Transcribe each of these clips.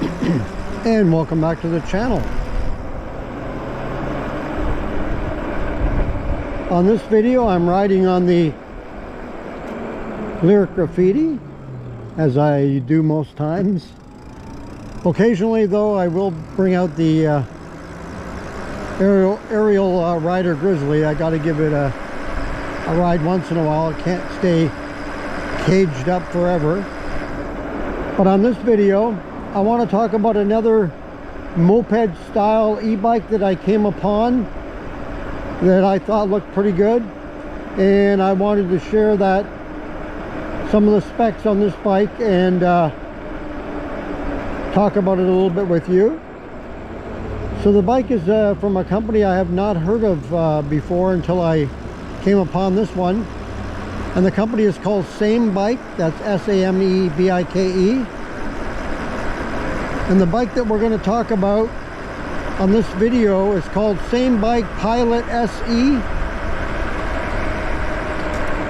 And welcome back to the channel. On this video I'm riding on the Lyric Graffiti, as I do most times. Occasionally though I will bring out the aerial Rider Grizzly. I got to give it a ride once in a while. It can't stay caged up forever. But on this video I want to talk about another moped-style e-bike that I came upon that I thought looked pretty good, and I wanted to share that, some of the specs on this bike, and talk about it a little bit with you. So the bike is from a company I have not heard of before until I came upon this one, and the company is called Samebike. That's S-A-M-E-B-I-K-E. And the bike that we're going to talk about on this video is called Samebike Pilot SE.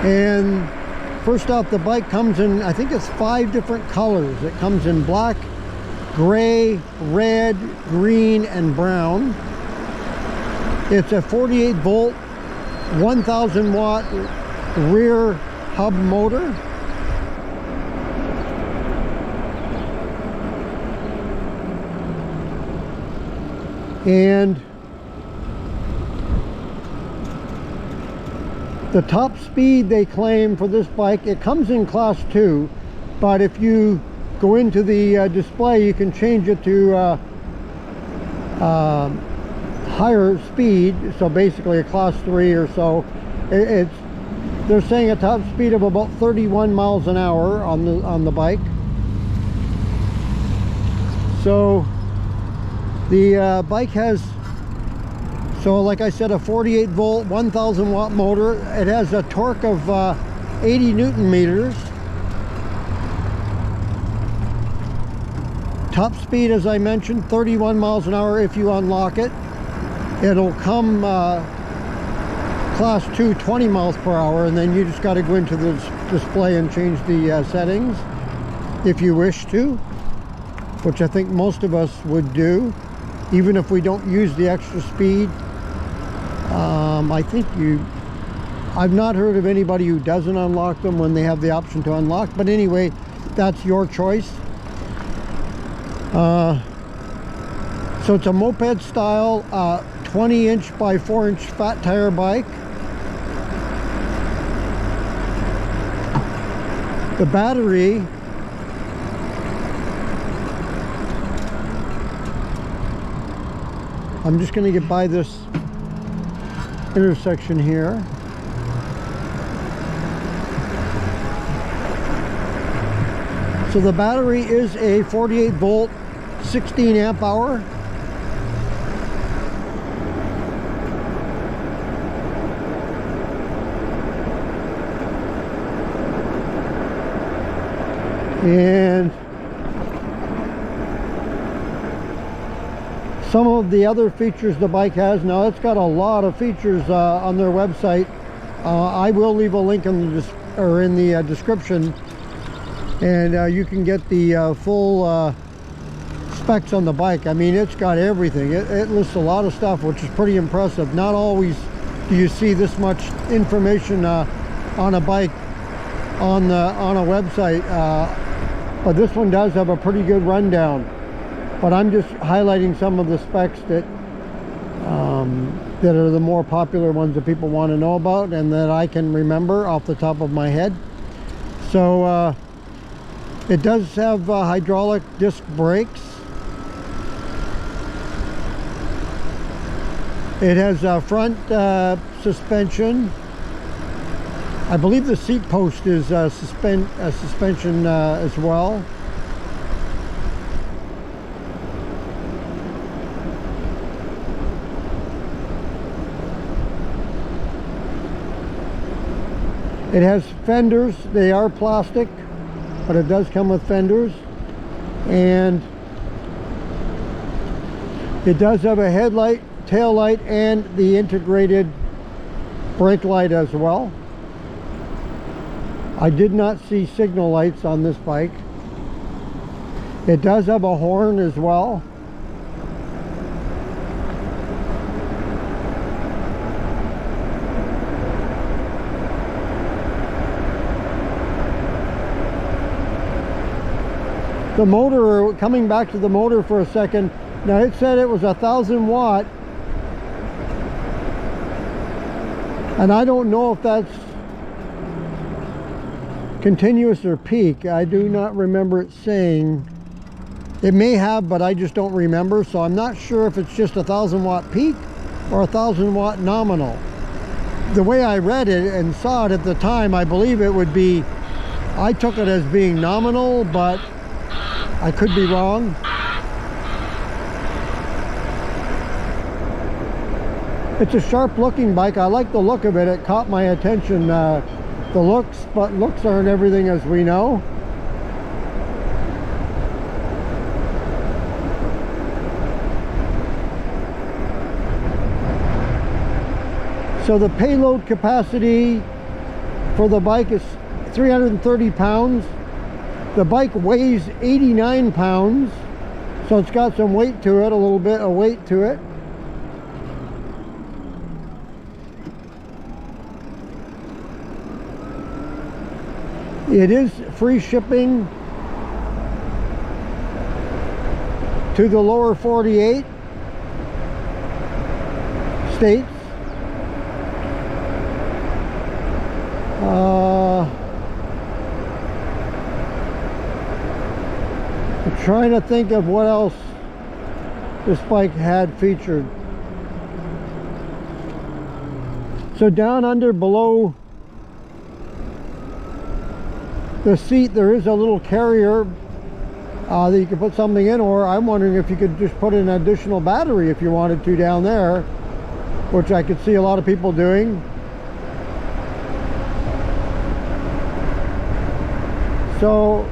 And first off, the bike comes in, I think it's 5 different colors. It comes in black, gray, red, green, and brown. It's a 48 volt 1000 watt rear hub motor. And the top speed they claim for this bike, it comes in class 2, but if you go into the display you can change it to higher speed, so basically a class 3 or so. They're saying a top speed of about 31 miles an hour on the bike. So the bike has, so like I said, a 48 volt 1000 watt motor. It has a torque of 80 newton meters. Top speed, as I mentioned, 31 miles an hour if you unlock it. It'll come class 2 20 miles per hour, and then you just got to go into the display and change the settings if you wish to, which I think most of us would do, even if we don't use the extra speed. I think I've not heard of anybody who doesn't unlock them when they have the option to unlock, but anyway, that's your choice. So it's a moped style 20 inch by 4 inch fat tire bike. The battery I'm just going to get by this intersection here. So the battery is a 48 volt 16 amp hour. And some of the other features the bike has, now it's got a lot of features on their website. I will leave a link in the description, and you can get the full specs on the bike. I mean, it's got everything. It lists a lot of stuff, which is pretty impressive. Not always do you see this much information on a bike on a website, but this one does have a pretty good rundown. But I'm just highlighting some of the specs that that are the more popular ones that people want to know about and that I can remember off the top of my head. So it does have hydraulic disc brakes. It has front suspension. I believe the seat post is suspension as well. It has fenders. They are plastic, but it does come with fenders. And it does have a headlight, tail light, and the integrated brake light as well. I did not see signal lights on this bike. It does have a horn as well. The motor, coming back to the motor for a second, now it said it was 1,000 watt, and I don't know if that's continuous or peak. I do not remember it saying. It may have, but I just don't remember, so I'm not sure if it's just 1,000 watt peak or 1,000 watt nominal. The way I read it and saw it at the time, I believe it would be, I took it as being nominal, but I could be wrong. It's a sharp looking bike. I like the look of it. It caught my attention. The looks, but looks aren't everything, as we know. So the payload capacity for the bike is 330 pounds. The bike weighs 89 pounds, so it's got some weight to it, a little bit of weight to it. It is free shipping to the lower 48 states. I'm trying to think of what else this bike had featured. So down under below the seat there is a little carrier that you can put something in, or I'm wondering if you could just put an additional battery if you wanted to down there, which I could see a lot of people doing. So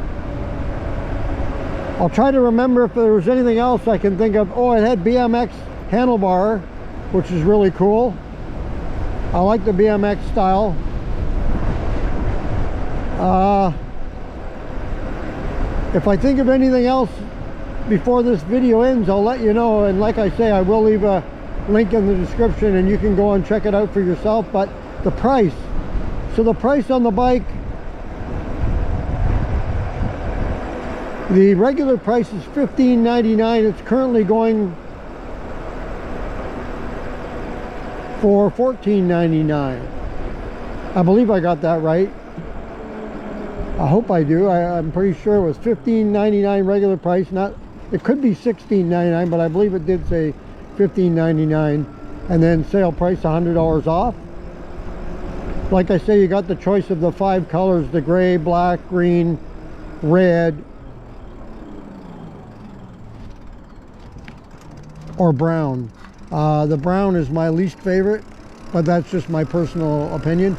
I'll try to remember if there was anything else I can think of. Oh, it had BMX handlebar, which is really cool. I like the BMX style. If I think of anything else before this video ends, I'll let you know. And like I say, I will leave a link in the description and you can go and check it out for yourself. But the price, so the price on the bike, the regular price is $15.99. It's currently going for $14.99. I believe I got that right. I hope I do. I'm pretty sure it was $15.99 regular price. Not, it could be $16.99, but I believe it did say $15.99, and then sale price $100 off. Like I say, you got the choice of the 5 colors: the gray, black, green, red, or brown. The brown is my least favorite, but that's just my personal opinion.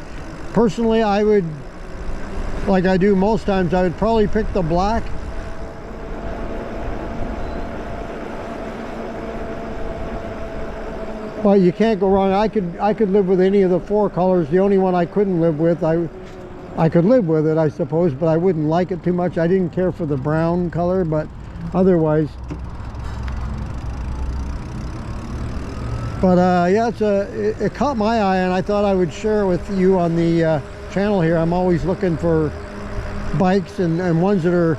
Personally, I would, like I do most times, I would probably pick the black. But you can't go wrong. I could live with any of the 4 colors. The only one I couldn't live with, I could live with it, I suppose, but I wouldn't like it too much. I didn't care for the brown color, but otherwise. But yeah, it caught my eye, and I thought I would share it with you on the channel here. I'm always looking for bikes and ones that are,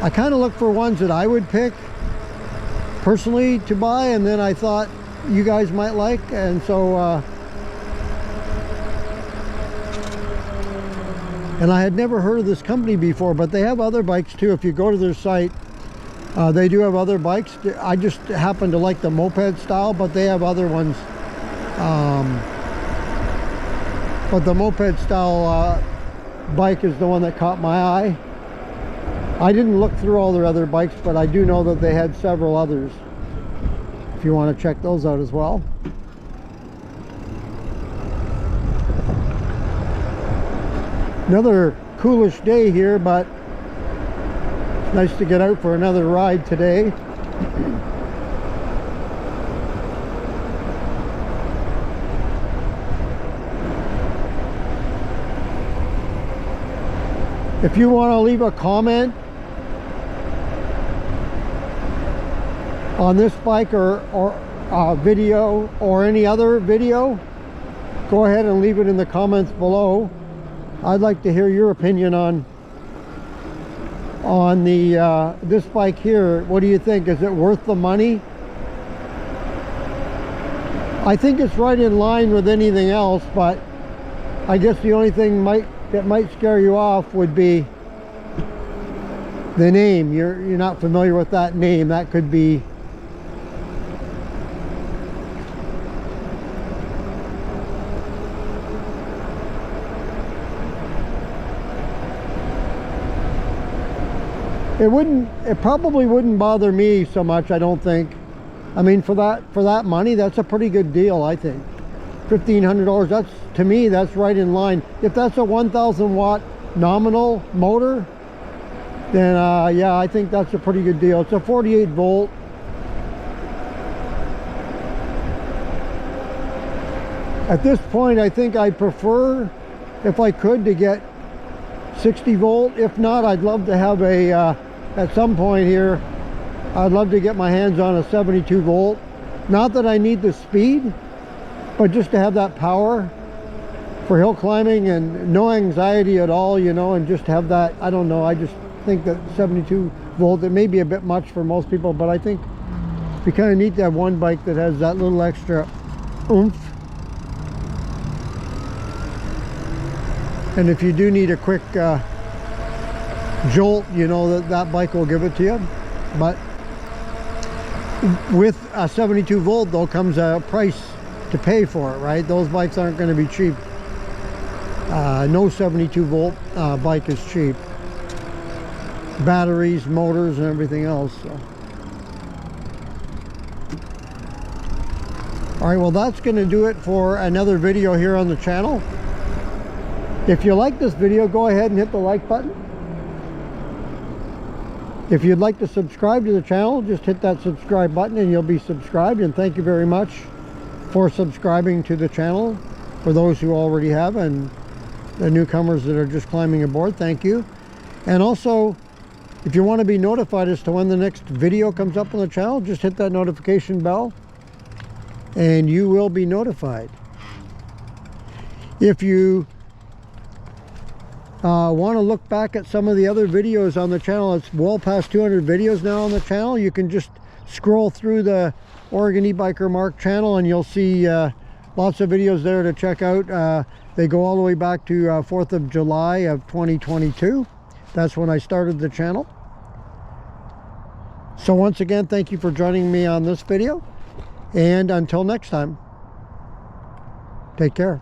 I kind of look for ones that I would pick personally to buy, and then I thought you guys might like, and so and I had never heard of this company before, but they have other bikes too. If you go to their site, they do have other bikes. I just happen to like the Moped-Style, but they have other ones. But the Moped-Style bike is the one that caught my eye. I didn't look through all their other bikes, but I do know that they had several others, if you want to check those out as well. Another coolish day here, but it's nice to get out for another ride today. If you want to leave a comment on this bike or video or any other video, go ahead and leave it in the comments below. I'd like to hear your opinion on the this bike here. What do you think? Is it worth the money? I think it's right in line with anything else, but I guess the only thing that might scare you off would be the name. You're not familiar with that name. That could be it probably wouldn't bother me so much, I don't think. I mean, for that money, that's a pretty good deal, I think. $1,500, that's, to me, that's right in line. If that's a 1,000 watt nominal motor, then yeah, I think that's a pretty good deal. It's a 48 volt. At this point, I think I prefer, if I could, to get 60 volt. If not, I'd love to have a at some point here, I'd love to get my hands on a 72 volt. Not that I need the speed, but just to have that power for hill climbing and no anxiety at all, you know, and just have that. I don't know, I just think that 72 volt, it may be a bit much for most people, but I think you kind of need to have one bike that has that little extra oomph. And if you do need a quick jolt, you know, that bike will give it to you. But with a 72 volt though comes a price to pay for it, right? Those bikes aren't going to be cheap. No 72 volt bike is cheap. Batteries, motors, and everything else. So. All right, well, that's going to do it for another video here on the channel. If you like this video, go ahead and hit the like button. If you'd like to subscribe to the channel, just hit that subscribe button and you'll be subscribed. And thank you very much for subscribing to the channel, for those who already have, and the newcomers that are just climbing aboard, thank you. And also, if you want to be notified as to when the next video comes up on the channel, just hit that notification bell and you will be notified. If you want to look back at some of the other videos on the channel, it's well past 200 videos now on the channel. You can just scroll through the Oregon E-Biker Mark channel and you'll see lots of videos there to check out. They go all the way back to 4th of July of 2022. That's when I started the channel. So once again, thank you for joining me on this video, and until next time, take care.